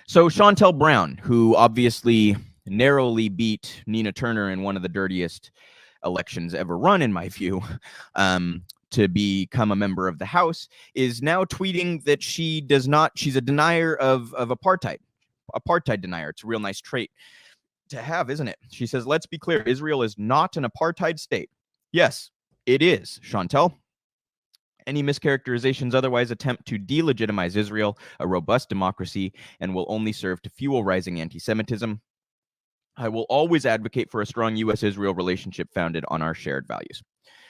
So Shontel Brown, who obviously narrowly beat Nina Turner in one of the dirtiest elections ever run, in my view, to become a member of the House, is now tweeting that she's a denier of apartheid. Apartheid denier. It's a real nice trait to have, isn't it? She says, let's be clear, Israel is not an apartheid state. Yes, it is, Shontel. Any mischaracterizations otherwise attempt to delegitimize Israel, a robust democracy, and will only serve to fuel rising anti-Semitism. I will always advocate for a strong U.S.-Israel relationship founded on our shared values.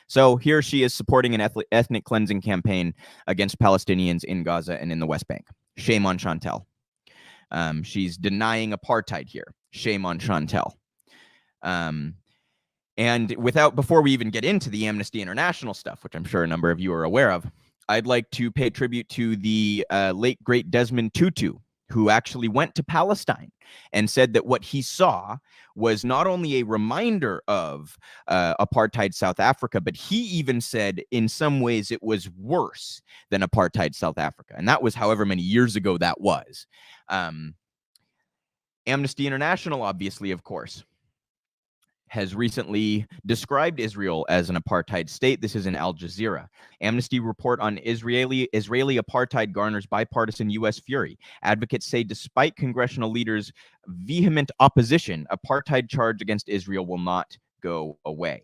So here she is supporting an ethnic cleansing campaign against Palestinians in Gaza and in the West Bank. Shame on Shontel. She's denying apartheid here. Shame on Shontel. And before we even get into the Amnesty International stuff, which I'm sure a number of you are aware of, I'd like to pay tribute to the late, great Desmond Tutu, who actually went to Palestine and said that what he saw was not only a reminder of apartheid South Africa, but he even said in some ways it was worse than apartheid South Africa. And that was however many years ago that was. Amnesty International, obviously, of course, has recently described Israel as an apartheid state. This is in Al Jazeera. Amnesty report on Israeli apartheid garners bipartisan U.S. fury. Advocates say despite congressional leaders' vehement opposition, apartheid charge against Israel will not go away.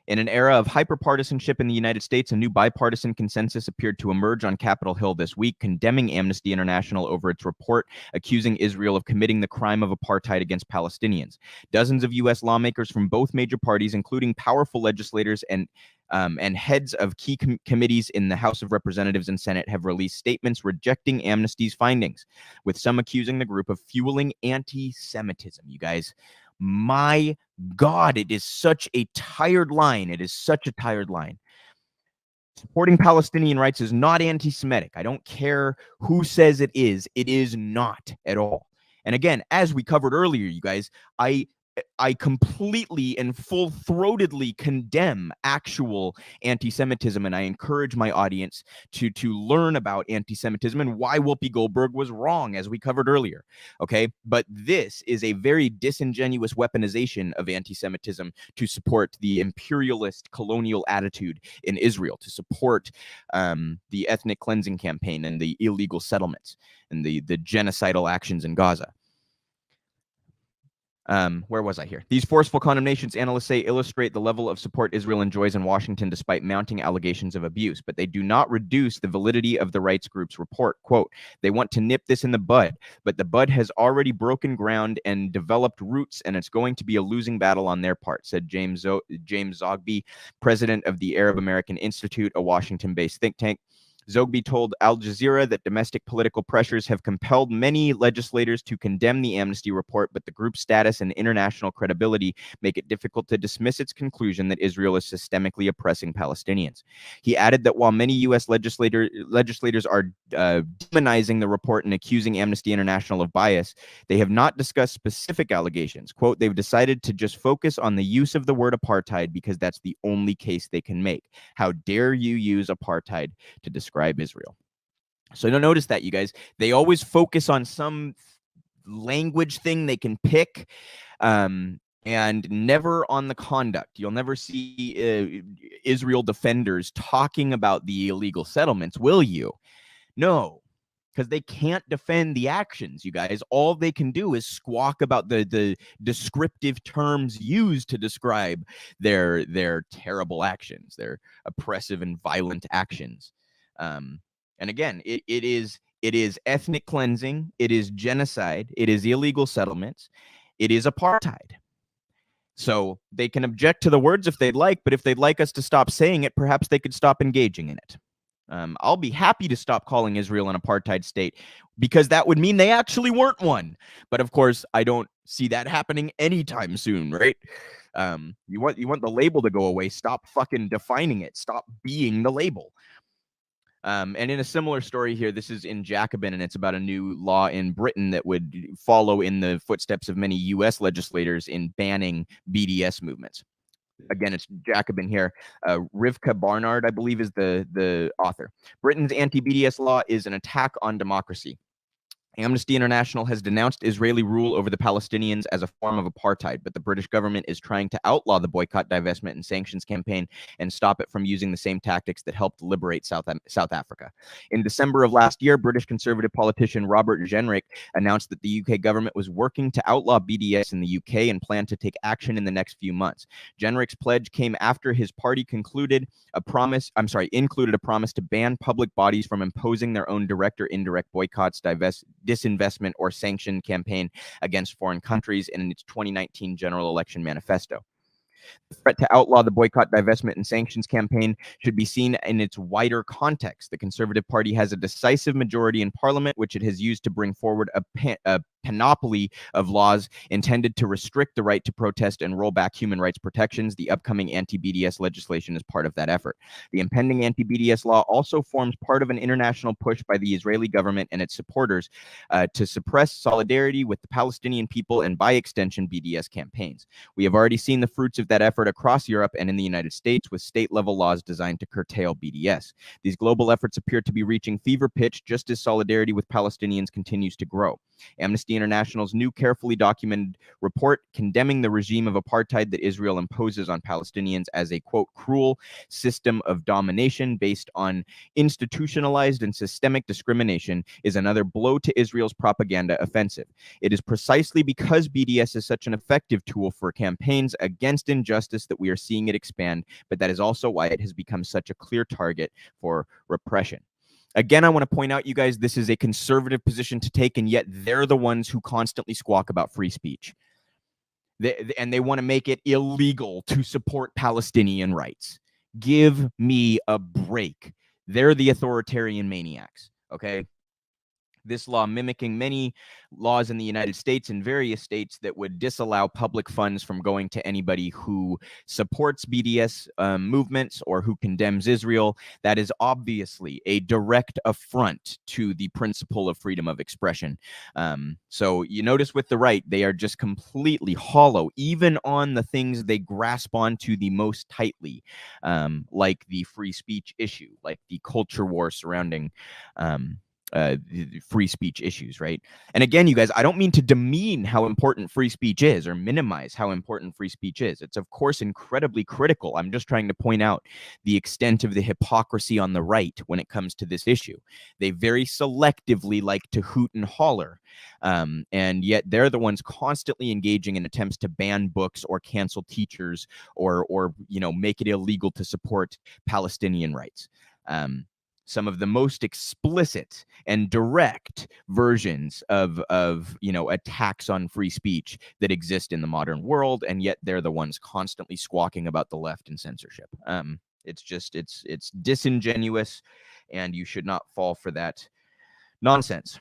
In an era of hyperpartisanship in the United States, a new bipartisan consensus appeared to emerge on Capitol Hill this week, condemning Amnesty International over its report accusing Israel of committing the crime of apartheid against Palestinians. Dozens of U.S. lawmakers from both major parties, including powerful legislators and heads of key committees in the House of Representatives and Senate, have released statements rejecting Amnesty's findings, with some accusing the group of fueling anti-Semitism. You guys, my God, it is such a tired line. It is such a tired line. Supporting Palestinian rights is not anti-Semitic. I don't care who says it is. It is not at all. And again, as we covered earlier, you guys, I completely and full-throatedly condemn actual anti-Semitism, and I encourage my audience to learn about anti-Semitism and why Whoopi Goldberg was wrong, as we covered earlier, okay? But this is a very disingenuous weaponization of anti-Semitism to support the imperialist colonial attitude in Israel, to support the ethnic cleansing campaign and the illegal settlements and the genocidal actions in Gaza. Where was I here? These forceful condemnations, analysts say, illustrate the level of support Israel enjoys in Washington despite mounting allegations of abuse, but they do not reduce the validity of the rights group's report. Quote, they want to nip this in the bud, but the bud has already broken ground and developed roots, and it's going to be a losing battle on their part, said James Zogby, president of the Arab American Institute, a Washington-based think tank. Zogby told Al Jazeera that domestic political pressures have compelled many legislators to condemn the Amnesty report, but the group's status and international credibility make it difficult to dismiss its conclusion that Israel is systemically oppressing Palestinians. He added that while many U.S. legislators are demonizing the report and accusing Amnesty International of bias, they have not discussed specific allegations. Quote, they've decided to just focus on the use of the word apartheid because that's the only case they can make. How dare you use apartheid to describe Israel? So notice that, you guys, they always focus on some language thing they can pick, and never on the conduct. You'll never see Israel defenders talking about the illegal settlements, will you? No, because they can't defend the actions, you guys. All they can do is squawk about the descriptive terms used to describe their terrible actions, their oppressive and violent actions. And again, it is ethnic cleansing, it is genocide, it is illegal settlements, it is apartheid. So they can object to the words if they'd like, but if they'd like us to stop saying it, perhaps they could stop engaging in it. I'll be happy to stop calling Israel an apartheid state, because that would mean they actually weren't one. But of course, I don't see that happening anytime soon, right? You want the label to go away. Stop fucking defining it. Stop being the label. And in a similar story here, this is in Jacobin, and it's about a new law in Britain that would follow in the footsteps of many U.S. legislators in banning BDS movements. Again, it's Jacobin here. Rivka Barnard, I believe, is the author. Britain's anti-BDS law is an attack on democracy. Amnesty International has denounced Israeli rule over the Palestinians as a form of apartheid, but the British government is trying to outlaw the boycott, divestment, and sanctions campaign and stop it from using the same tactics that helped liberate South Africa. In December of last year, British conservative politician Robert Jenrick announced that the UK government was working to outlaw BDS in the UK and planned to take action in the next few months. Jenrick's pledge came after his party included a promise to ban public bodies from imposing their own direct or indirect boycotts, disinvestment, or sanction campaign against foreign countries in its 2019 general election manifesto. The threat to outlaw the boycott, divestment, and sanctions campaign should be seen in its wider context. The Conservative Party has a decisive majority in Parliament, which it has used to bring forward a panoply of laws intended to restrict the right to protest and roll back human rights protections. The upcoming anti-BDS legislation is part of that effort. The impending anti-BDS law also forms part of an international push by the Israeli government and its supporters to suppress solidarity with the Palestinian people and, by extension, BDS campaigns. We have already seen the fruits of that effort across Europe and in the United States, with state-level laws designed to curtail BDS. These global efforts appear to be reaching fever pitch just as solidarity with Palestinians continues to grow. Amnesty International's new carefully documented report condemning the regime of apartheid that Israel imposes on Palestinians as a, quote, cruel system of domination based on institutionalized and systemic discrimination is another blow to Israel's propaganda offensive. It is precisely because BDS is such an effective tool for campaigns against injustice that we are seeing it expand, but that is also why it has become such a clear target for repression. Again, I want to point out, you guys, this is a conservative position to take, and yet they're the ones who constantly squawk about free speech. And they want to make it illegal to support Palestinian rights. Give me a break. They're the authoritarian maniacs, okay? This law mimicking many laws in the United States and various states that would disallow public funds from going to anybody who supports BDS movements or who condemns Israel. That is obviously a direct affront to the principle of freedom of expression. So you notice with the right, they are just completely hollow, even on the things they grasp onto the most tightly, like the free speech issue, like the culture war surrounding free speech issues, right? And again, you guys, I don't mean to demean how important free speech is or minimize how important free speech is. It's, of course, incredibly critical. I'm just trying to point out the extent of the hypocrisy on the right when it comes to this issue. They very selectively like to hoot and holler, and yet they're the ones constantly engaging in attempts to ban books or cancel teachers or make it illegal to support Palestinian rights. Some of the most explicit and direct versions of attacks on free speech that exist in the modern world, and yet they're the ones constantly squawking about the left and censorship. It's disingenuous, and you should not fall for that nonsense.